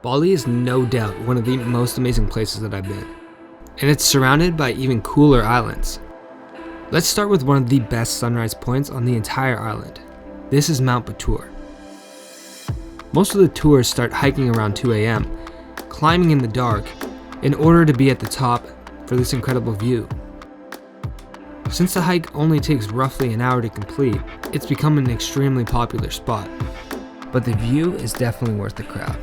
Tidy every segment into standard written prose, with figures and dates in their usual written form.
Bali is no doubt one of the most amazing places that I've been, and it's surrounded by even cooler islands. Let's start with one of the best sunrise points on the entire island. This is Mount Batur. Most of the tours start hiking around 2 a.m., climbing in the dark, in order to be at the top for this incredible view. Since the hike only takes roughly an hour to complete, it's become an extremely popular spot. But the view is definitely worth the crowd.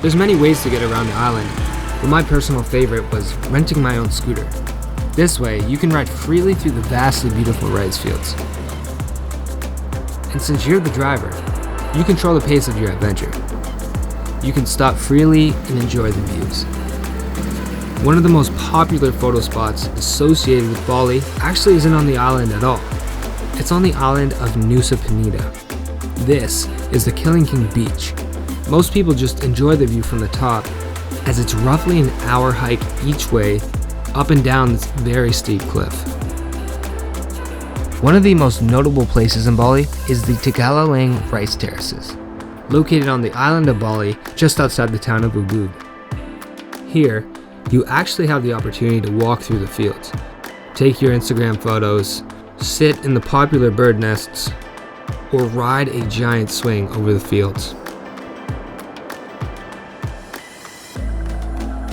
There's many ways to get around the island, but my personal favorite was renting my own scooter. This way, you can ride freely through the vastly beautiful rice fields. And since you're the driver, you control the pace of your adventure. You can stop freely and enjoy the views. One of the most popular photo spots associated with Bali actually isn't on the island at all. It's on the island of Nusa Penida. This is the Killing King beach. Most people just enjoy the view from the top, as it's roughly an hour hike each way up and down this very steep cliff. One of the most notable places in Bali is the Cacao rice terraces, located on the island of Bali just outside the town of Ubud. Here, you actually have the opportunity to walk through the fields, take your Instagram photos, sit in the popular bird nests, or ride a giant swing over the fields.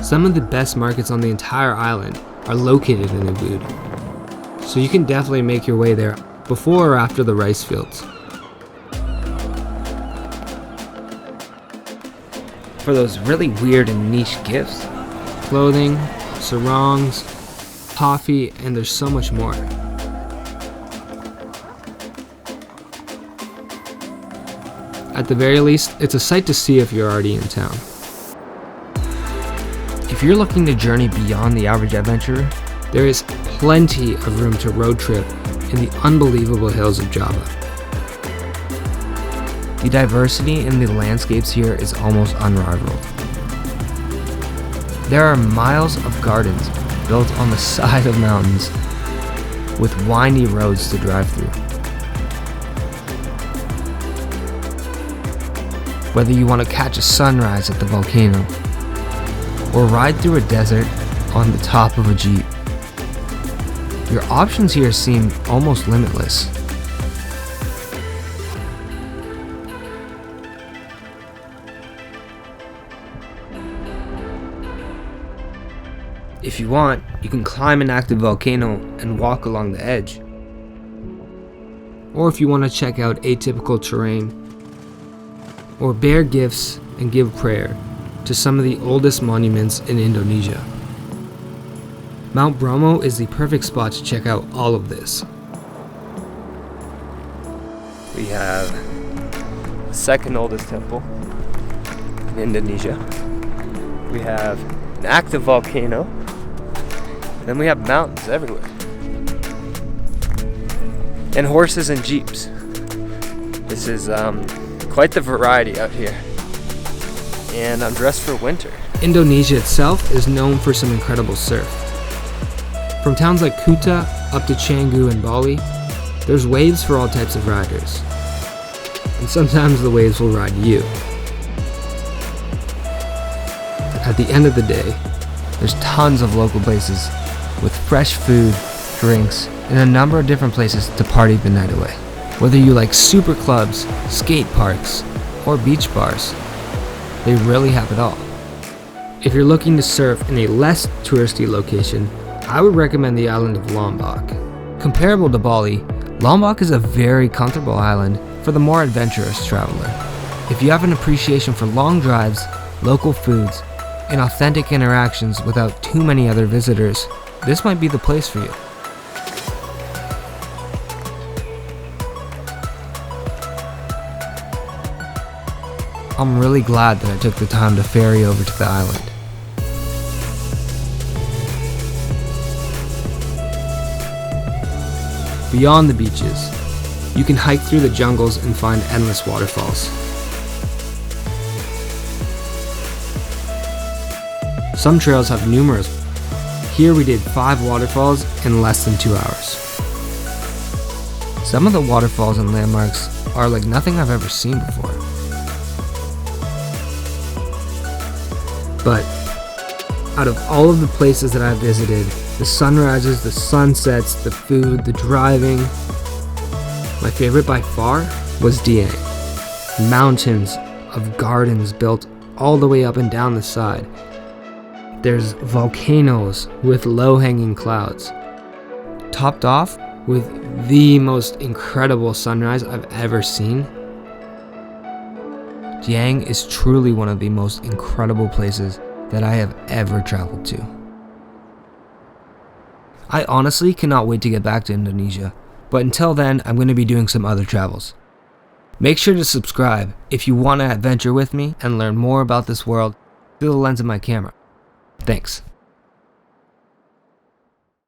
Some of the best markets on the entire island are located in Ubud, so you can definitely make your way there before or after the rice fields. For those really weird and niche gifts, clothing, sarongs, coffee, and there's so much more. At the very least, it's a sight to see if you're already in town. If you're looking to journey beyond the average adventurer, there is plenty of room to road trip in the unbelievable hills of Java. The diversity in the landscapes here is almost unrivaled. There are miles of gardens built on the side of mountains with windy roads to drive through. Whether you want to catch a sunrise at the volcano or ride through a desert on the top of a Jeep, your options here seem almost limitless. If you want, you can climb an active volcano and walk along the edge. Or if you want to check out atypical terrain, or bear gifts and give prayer to some of the oldest monuments in Indonesia. Mount Bromo is the perfect spot to check out all of this. We have the second oldest temple in Indonesia. We have an active volcano. Then we have mountains everywhere. And horses and jeeps. This is quite the variety out here. And I'm dressed for winter. Indonesia itself is known for some incredible surf. From towns like Kuta up to Canggu and Bali, there's waves for all types of riders. And sometimes the waves will ride you. At the end of the day, there's tons of local places with fresh food, drinks, and a number of different places to party the night away. Whether you like super clubs, skate parks, or beach bars, they really have it all. If you're looking to surf in a less touristy location, I would recommend the island of Lombok. Comparable to Bali, Lombok is a very comfortable island for the more adventurous traveler. If you have an appreciation for long drives, local foods, and authentic interactions without too many other visitors, this might be the place for you. I'm really glad that I took the time to ferry over to the island. Beyond the beaches, you can hike through the jungles and find endless waterfalls. Some trails have numerous. Here we did 5 waterfalls in less than 2 hours. Some of the waterfalls and landmarks are like nothing I've ever seen before. But out of all of the places that I've visited, the sunrises, the sunsets, the food, the driving, my favorite by far was Dieng. Mountains of gardens built all the way up and down the side. There's volcanoes with low-hanging clouds, topped off with the most incredible sunrise I've ever seen. Dieng is truly one of the most incredible places that I have ever traveled to. I honestly cannot wait to get back to Indonesia, but until then, I'm going to be doing some other travels. Make sure to subscribe if you want to adventure with me and learn more about this world through the lens of my camera. Thanks.